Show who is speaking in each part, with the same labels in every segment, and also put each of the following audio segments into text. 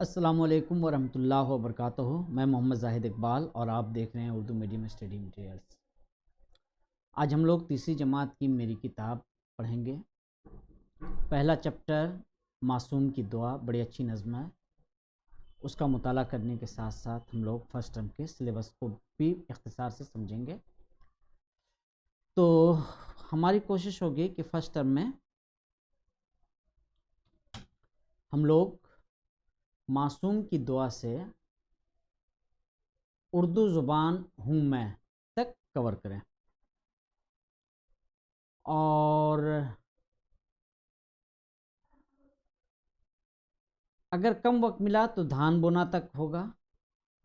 Speaker 1: अस्सलामुअलैकुम वरहमतुल्लाहि वबरकातुहू। मैं मोहम्मद जाहिद इकबाल और आप देख रहे हैं उर्दू मीडियम स्टडी मटेरियल्स। आज हम लोग तीसरी जमात की मेरी किताब पढ़ेंगे। पहला चैप्टर मासूम की दुआ, बड़ी अच्छी नज़्म है। उसका मुताला करने के साथ साथ हम लोग फर्स्ट टर्म के सिलेबस को भी इख्तिसार से समझेंगे। तो हमारी कोशिश होगी कि फ़र्स्ट टर्म में हम लोग मासूम की दुआ से उर्दू ज़ुबान हूँ मैं तक कवर करें, और अगर कम वक्त मिला तो धान बोना तक होगा,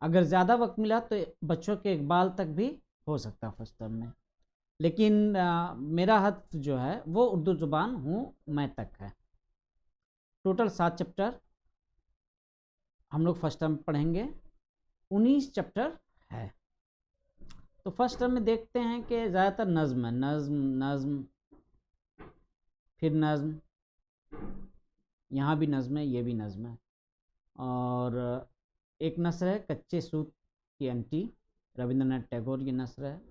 Speaker 1: अगर ज़्यादा वक्त मिला तो बच्चों के इकबाल तक भी हो सकता है फर्स्ट टर्म में। लेकिन मेरा हद जो है वो उर्दू ज़ुबान हूँ मैं तक है। टोटल 7 चैप्टर हम लोग फर्स्ट टर्म पढ़ेंगे। 19 चैप्टर है। तो फर्स्ट टर्म में देखते हैं कि ज़्यादातर नज़्म है, नज़्म नज़्म फिर नज़्म, यहाँ भी नज़्म है, ये भी नज़्म है। और एक नस्र है कच्चे सूत की अंटी, रविंद्रनाथ टैगोर की नस्र है।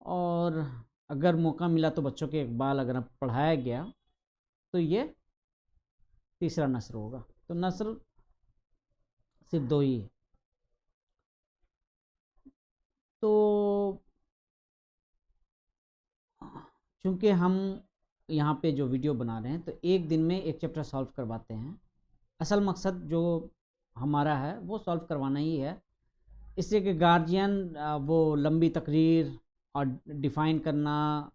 Speaker 1: और अगर मौका मिला तो बच्चों के इकबाल अगर पढ़ाया गया तो ये तीसरा नस्र होगा। तो नस्र सिर्फ 2 ही है। तो चूँकि हम यहाँ पे जो वीडियो बना रहे हैं तो एक दिन में एक चैप्टर सॉल्व करवाते हैं। असल मकसद जो हमारा है वो सॉल्व करवाना ही है। इससे कि गार्जियन वो लंबी तकरीर और डिफ़ाइन करना,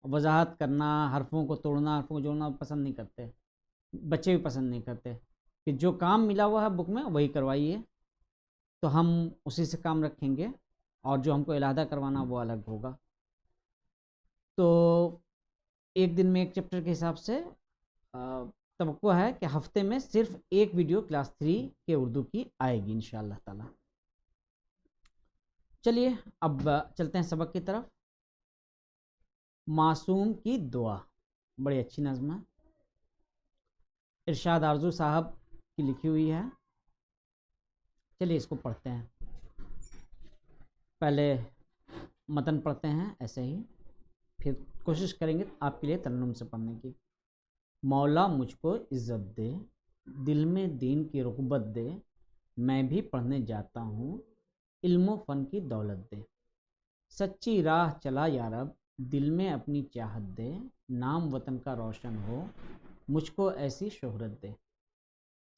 Speaker 1: वजाहत करना, हरफों को तोड़ना, हरफों को जोड़ना पसंद नहीं करते। बच्चे भी पसंद नहीं करते कि जो काम मिला हुआ है बुक में वही करवाइए। तो हम उसी से काम रखेंगे और जो हमको इलादा करवाना वो अलग होगा। तो एक दिन में एक चैप्टर के हिसाब से तवक्को है कि हफ्ते में सिर्फ एक वीडियो क्लास 3 के उर्दू की आएगी इंशाअल्लाह ताला। चलिए अब चलते हैं सबक की तरफ। मासूम की दुआ बड़ी अच्छी नज़्म है, इरशाद आरजू साहब की लिखी हुई है। चलिए इसको पढ़ते हैं। पहले मतन पढ़ते हैं ऐसे ही, फिर कोशिश करेंगे आपके लिए तरन्नुम से पढ़ने की। मौला मुझको इज़्ज़त दे, दिल में दीन की रुग़बत दे, मैं भी पढ़ने जाता हूँ, इल्म फ़न की दौलत दे। सच्ची राह चला या रब, दिल में अपनी चाहत दे, नाम वतन का रोशन हो, मुझको ऐसी शोहरत दे।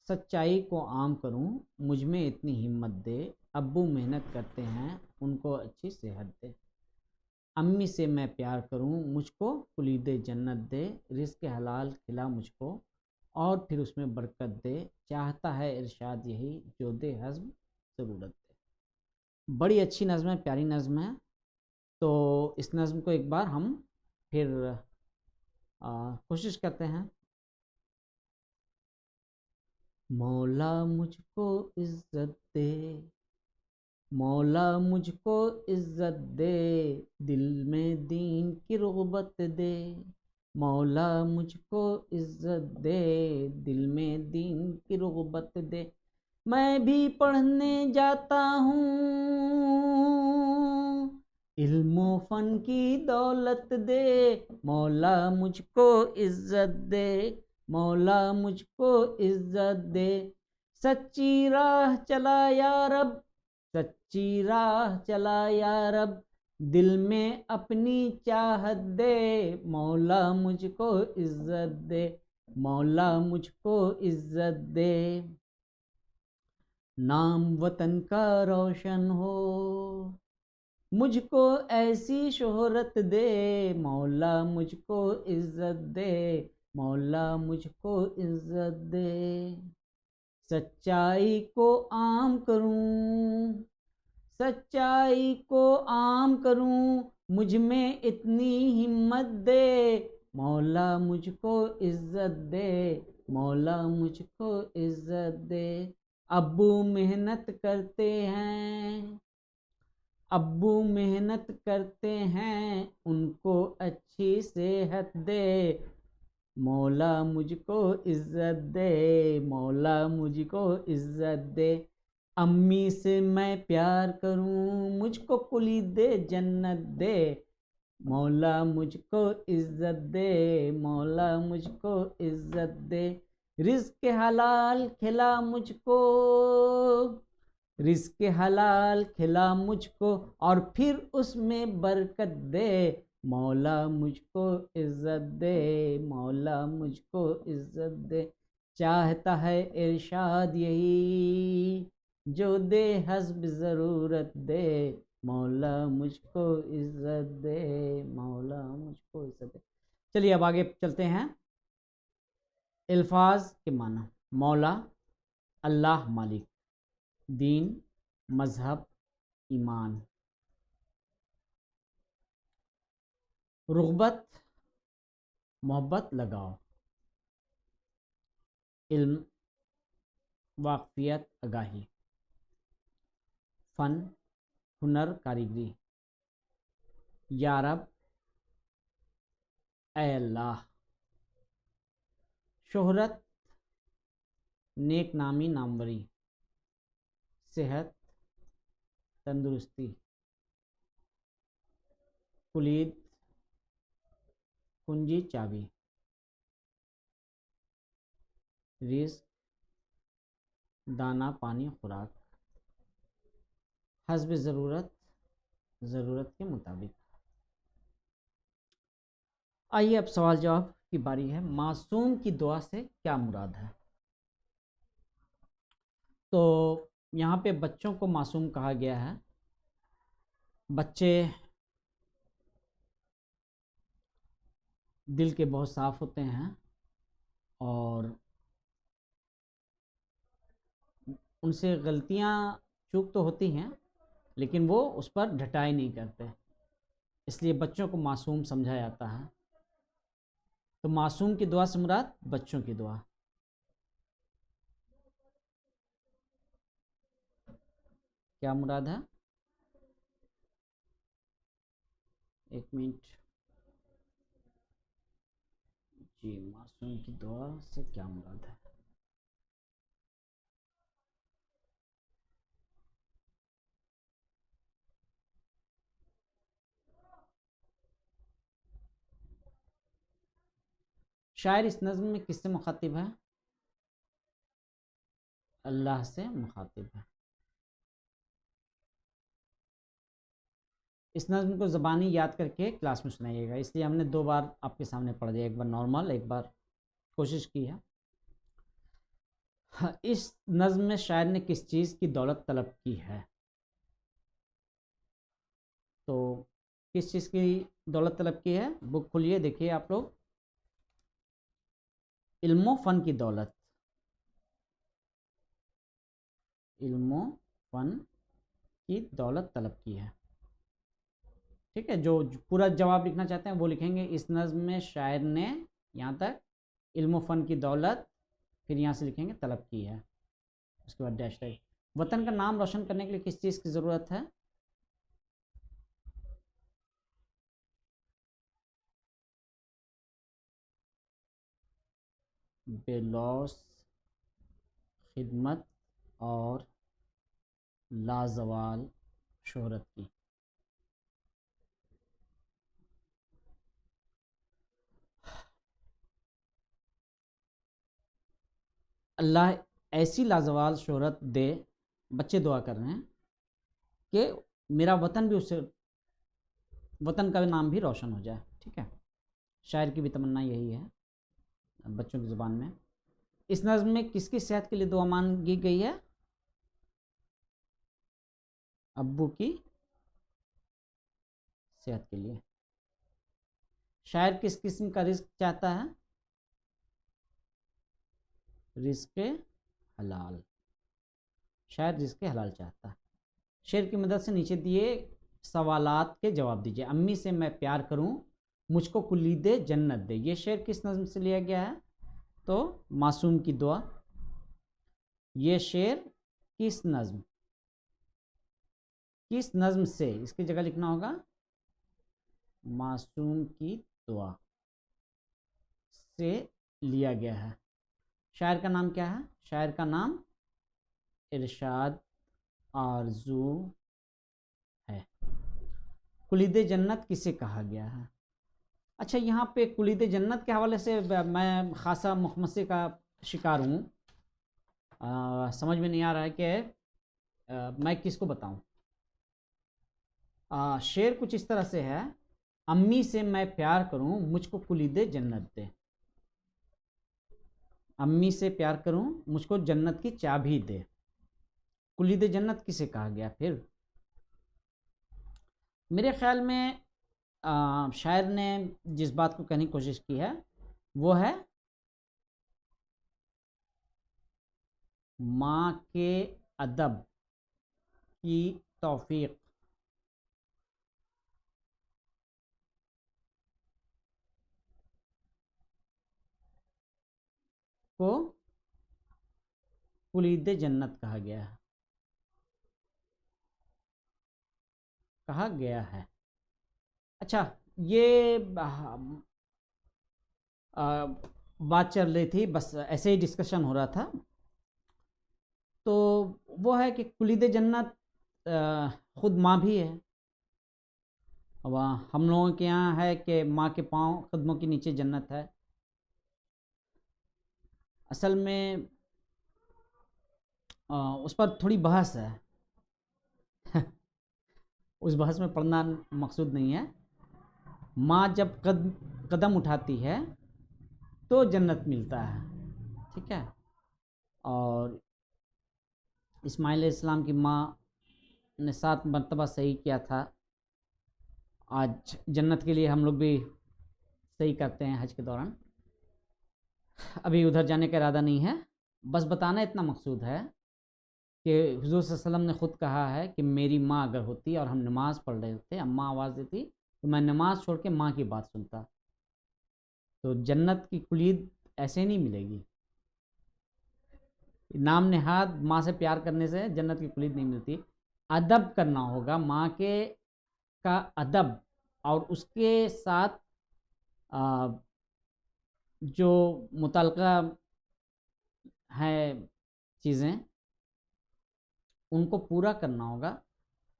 Speaker 1: सच्चाई को आम करूं, मुझ में इतनी हिम्मत दे, अब्बू मेहनत करते हैं, उनको अच्छी सेहत दे। अम्मी से मैं प्यार करूं, मुझको कुलीदे जन्नत दे, रिज़्क़ हलाल खिला मुझको और फिर उसमें बरकत दे। चाहता है इरशाद यही, जो दे हज़्म ज़रूरत दे। बड़ी अच्छी नज़्म है, प्यारी नज़्म है। तो इस नज़्म को एक बार हम फिर कोशिश करते हैं। मौला मुझको इज़्ज़त दे, मौला मुझको इज़्ज़त दे, दिल में दीन की रुग़बत दे। मौला मुझको इज़्ज़त दे, दिल में दीन की रुग़बत दे। मैं भी पढ़ने जाता हूँ, इल्म फ़न की दौलत दे। मौला मुझको इज़्ज़त दे, मौला मुझको इज़्ज़त दे। सच्ची राह चला या रब, सच्ची राह चला या रब, दिल में अपनी चाहत दे। मौला मुझको इज़्ज़त दे, मौला मुझको इज़्ज़त दे। नाम वतन का रोशन हो, मुझको ऐसी शोहरत दे। मौला मुझको इज़्ज़त दे, मौला मुझको इज़्ज़त दे। सच्चाई को आम करूं, सच्चाई को आम करूं, मुझ में इतनी हिम्मत दे। मौला मुझको इज़्ज़त दे, मौला मुझको इज़्ज़त दे। अब्बू मेहनत करते हैं, अब्बू मेहनत करते हैं, उनको अच्छी सेहत दे। मौला मुझको इज्जत दे, मौला मुझको इज्जत दे। अम्मी से मैं प्यार करूं, मुझको कुली दे जन्नत दे। मौला मुझको इज्जत दे, मौला मुझको इज्जत दे। रिज़्क़ हलाल खिला मुझको, रिज़्क़ हलाल खिला मुझको, और फिर उसमें बरकत दे। मौला मुझको इज्जत दे, मौला मुझको इज्जत दे। चाहता है इरशाद यही, जो दे हस्ब ज़रूरत दे। मौला मुझको इज्जत दे, मौला मुझको इज्जत दे। चलिए अब आगे चलते हैं। अल्फाज के माना। मौला अल्लाह मालिक, दीन मज़हब ईमान। रुग़बत मोहब्बत लगाओ। इल्म वाक़फ़ियत आगाही। फ़न हुनर कारीगरी। या रब ऐ अल्लाह। शोहरत नेक नामी नामवरी। सेहत तंदुरुस्ती। कुलीद कुंजी चाबी। रिज़्क़ दाना पानी खुराक। हस्ब ज़रूरत ज़रूरत के मुताबिक। आइए अब सवाल जवाब की बारी है। मासूम की दुआ से क्या मुराद है? तो यहाँ पे बच्चों को मासूम कहा गया है। बच्चे दिल के बहुत साफ़ होते हैं और उनसे गलतियाँ चूक तो होती हैं, लेकिन वो उस पर ढटाई नहीं करते, इसलिए बच्चों को मासूम समझा जाता है। तो मासूम की दुआ से मुराद बच्चों की दुआ। क्या मुराद है? एक मिनट जी, मासूम की दुआ से क्या मुराद है? शायर इस नज़्म में किससे मुखातिब है? अल्लाह से मुखातिब है। इस नज़्म को ज़बानी याद करके क्लास में सुनाइएगा, इसलिए हमने 2 बार आपके सामने पढ़ दिया, एक बार नॉर्मल, एक बार कोशिश की है। हाँ, इस नज़्म में शायर ने किस चीज़ की दौलत तलब की है? तो किस चीज़ की दौलत तलब की है? बुक खोलिए, देखिए आप लोग। इल्मो फ़न की दौलत, इल्मो फ़न की दौलत तलब की है। ठीक है, जो पूरा जवाब लिखना चाहते हैं वो लिखेंगे। इस नज़्म में शायर ने, यहाँ तक इल्मो फ़न की दौलत, फिर यहाँ से लिखेंगे तलब की है, उसके बाद डैश टैग। वतन का नाम रोशन करने के लिए किस चीज़ की ज़रूरत है? बेलौस खिदमत और लाजवाल शोहरत की। अल्लाह ऐसी लाजवाल शोहरत दे, बच्चे दुआ कर रहे हैं कि मेरा वतन भी उससे, वतन का नाम भी रोशन हो जाए। ठीक है, शायर की भी तमन्ना यही है बच्चों की ज़ुबान में। इस नज़्म में किसकी सेहत के लिए दुआ मांगी गई है? अब्बू की सेहत के लिए। शायर किस किस्म का रिस्क चाहता है? रिस्क हलाल। शायर रिस्क हलाल चाहता है। शेर की मदद से नीचे दिए सवालात के जवाब दीजिए। अम्मी से मैं प्यार करूं, मुझको कुलीद जन्नत दे। ये शेर किस नज़्म से लिया गया है? तो मासूम की दुआ। ये शेर किस नज़्म, किस नज़्म से, इसकी जगह लिखना होगा मासूम की दुआ से लिया गया है। शायर का नाम क्या है? शायर का नाम इरशाद आरजू है। कुलीद जन्नत किसे कहा गया है? अच्छा, यहाँ पे कुलीद जन्नत के हवाले से मैं खासा मुखमसे का शिकार हूँ। समझ में नहीं आ रहा है कि मैं किसको बताऊँ। शेर कुछ इस तरह से है, अम्मी से मैं प्यार करूँ मुझको कुलीद जन्नत दे। अम्मी से प्यार करूँ मुझको जन्नत की चाबी दे। कुलीद जन्नत किसे कहा गया फिर? मेरे ख्याल में शायर ने जिस बात को कहने की कोशिश की है वो है माँ के अदब की तौफीक को कुलीद जन्नत कहा गया है। कहा गया है। अच्छा, ये बात चल रही थी, बस ऐसे ही डिस्कशन हो रहा था। तो वो है कि कुलीद जन्नत ख़ुद माँ भी है। अब हम लोगों के यहाँ है कि माँ के पाँव कदमों के नीचे जन्नत है। असल में उस पर थोड़ी बहस है। उस बहस में पढ़ना मकसूद नहीं है। माँ जब कदम उठाती है तो जन्नत मिलता है, ठीक है। और इस्माइल इस्लाम की माँ ने 7 मरतबा सही किया था। आज जन्नत के लिए हम लोग भी सही करते हैं हज के दौरान। अभी उधर जाने का इरादा नहीं है, बस बताना इतना मकसूद है कि हुज़ूर सल्लल्लाहु अलैहि वसल्लम ने ख़ुद कहा है कि मेरी माँ अगर होती और हम नमाज़ पढ़ रहे थे, अम्मा आवाज़ देती तो मैं नमाज़ छोड़ के माँ की बात सुनता। तो जन्नत की कुलीद ऐसे नहीं मिलेगी। नाम नेहाद माँ से प्यार करने से जन्नत की कुलीद नहीं मिलती। अदब करना होगा माँ के का अदब, और उसके साथ जो मुतल्लका है चीज़ें उनको पूरा करना होगा,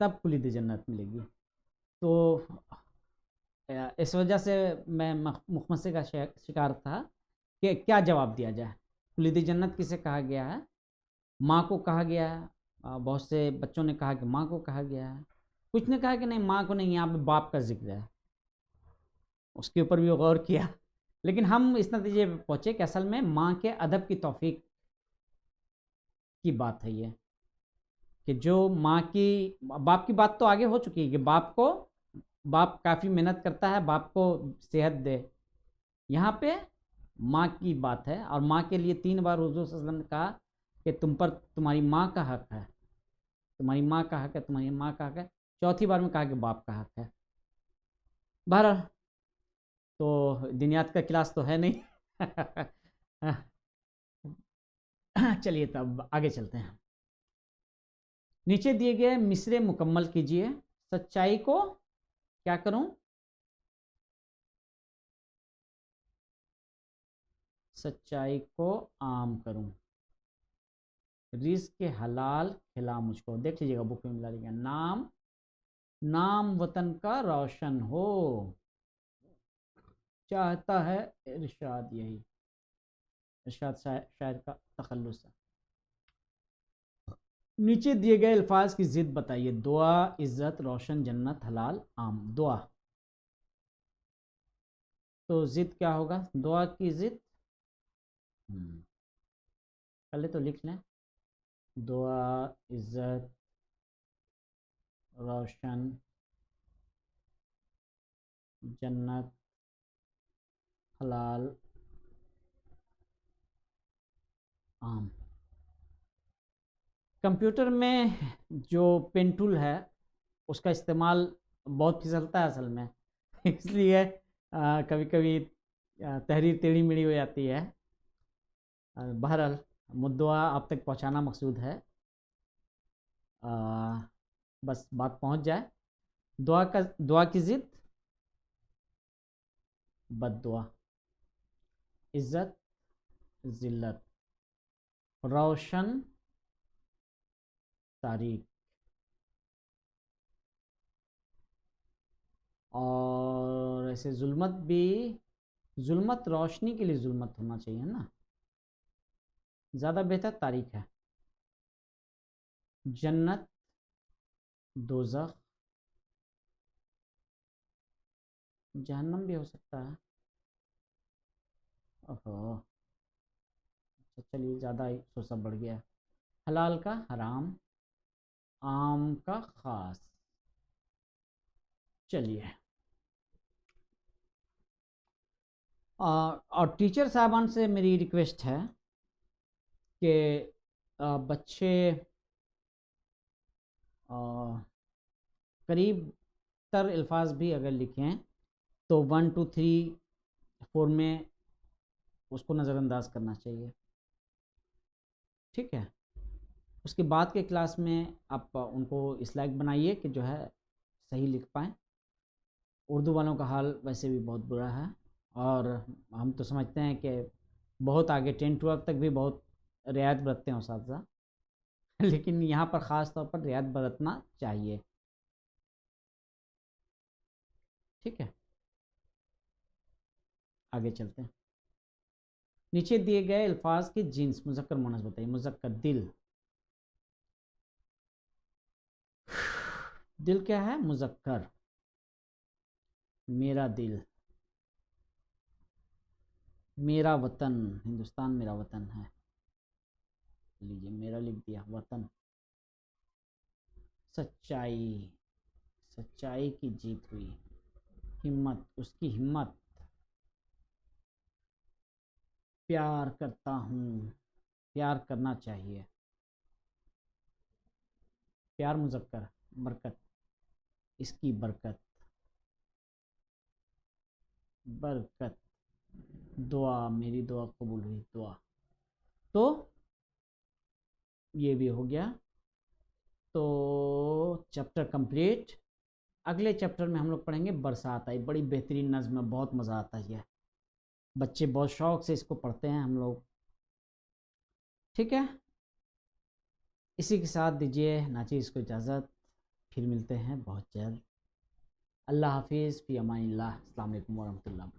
Speaker 1: तब कुलीद जन्नत मिलेगी। तो इस वजह से मैं मुखमसे का शिकार था कि क्या जवाब दिया जाए। कुलीद जन्नत किसे कहा गया है? माँ को कहा गया है। बहुत से बच्चों ने कहा कि माँ को कहा गया है, कुछ ने कहा कि नहीं माँ को नहीं, यहाँ पे बाप का जिक्र है। उसके ऊपर भी गौर किया, लेकिन हम इस नतीजे पर पहुँचे कि असल में माँ के अदब की तौफीक की बात है ये, कि जो माँ की, बाप की बात तो आगे हो चुकी है कि बाप काफ़ी मेहनत करता है बाप को सेहत दे। यहाँ पे माँ की बात है, और माँ के लिए 3 बार हुज़ूर सल्लल्लाहु अलैहि वसल्लम ने कहा कि तुम पर तुम्हारी माँ का हक है, तुम्हारी माँ का हक है, तुम्हारी माँ का हक है। चौथी बार में कहा कि बाप का हक है। बहरहाल, तो दिनियात का क्लास तो है नहीं। चलिए तब आगे चलते हैं। नीचे दिए गए मिसरे मुकम्मल कीजिए। सच्चाई को क्या करूं? सच्चाई को आम करूं। रिज़्क़ हलाल खिला मुझको। देख लीजिएगा बुक में मिला लिखा, नाम वतन का रोशन हो, चाहता है इरशाद। यही इरशाद शायर का तखल्लुस है। नीचे दिए गए अल्फाज की ज़िद बताइए। दुआ, इज़्ज़त, रोशन, जन्नत, हलाल, आम। दुआ, तो ज़िद क्या होगा? दुआ की ज़िद पहले तो लिख लें। दुआ, इज़्ज़त, रोशन, जन्नत, हलाल, आम। कंप्यूटर में जो पेन टूल है उसका इस्तेमाल बहुत फिसलता है असल में। इसलिए कभी कभी तहरीर टेढ़ी मेढ़ी हो जाती है। बहरहाल, मुद्दा आप तक पहुंचाना मकसूद है। बस बात पहुंच जाए। दुआ की ज़िद बद्दुआ, इज़्ज़त ज़िल्लत, रोशन तारीख, और ऐसे जुल्मत भी, जुल्मत रोशनी के लिए जुल्मत होना चाहिए ना, ज़्यादा बेहतर तारीख है। जन्नत, दोज़ख, जहन्नम भी हो सकता है। ओहो, तो चलिए ज़्यादा ही सोचा बढ़ गया। हलाल का हराम, आम का खास। चलिए, और टीचर साहबान से मेरी रिक्वेस्ट है कि बच्चे करीब तर अल्फाज भी अगर लिखें तो 1 2 3 4 में उसको नज़रअंदाज करना चाहिए, ठीक है। उसके बाद के क्लास में आप उनको इस लायक बनाइए कि जो है सही लिख पाएँ। उर्दू वालों का हाल वैसे भी बहुत बुरा है, और हम तो समझते हैं कि बहुत आगे 10-12 तक भी बहुत रियायत बरतते हैं उस्ताद, लेकिन यहाँ पर ख़ास तौर पर रियायत बरतना चाहिए, ठीक है। आगे चलते हैं। नीचे दिए गए अल्फाज के जिन्स मुज़क्कर मुअन्नस बताइए। मुज़क्कर दिल, दिल क्या है? मुज़क्कर। मेरा दिल, मेरा वतन, हिंदुस्तान मेरा वतन है, लीजिए मेरा लिख दिया, वतन। सच्चाई, सच्चाई की जीत हुई, हिम्मत, उसकी हिम्मत। प्यार करता हूँ, प्यार करना चाहिए, प्यार मुज़क्कर। बरकत, इसकी बरकत, बरकत। दुआ, मेरी दुआ कबूल हुई, दुआ। तो ये भी हो गया, तो चैप्टर कंप्लीट। अगले चैप्टर में हम लोग पढ़ेंगे बरसात आई, बड़ी बेहतरीन नज़्म है, बहुत मज़ा आता है, बच्चे बहुत शौक से इसको पढ़ते हैं हम लोग, ठीक है। इसी के साथ दीजिए नाचीज़ को इजाज़त, फिर मिलते हैं बहुत जल्द। अल्लाह हाफिज़, फ़ी अमानिल्लाह। अस्सलाम वालेकुम वरहमतुल्लाह।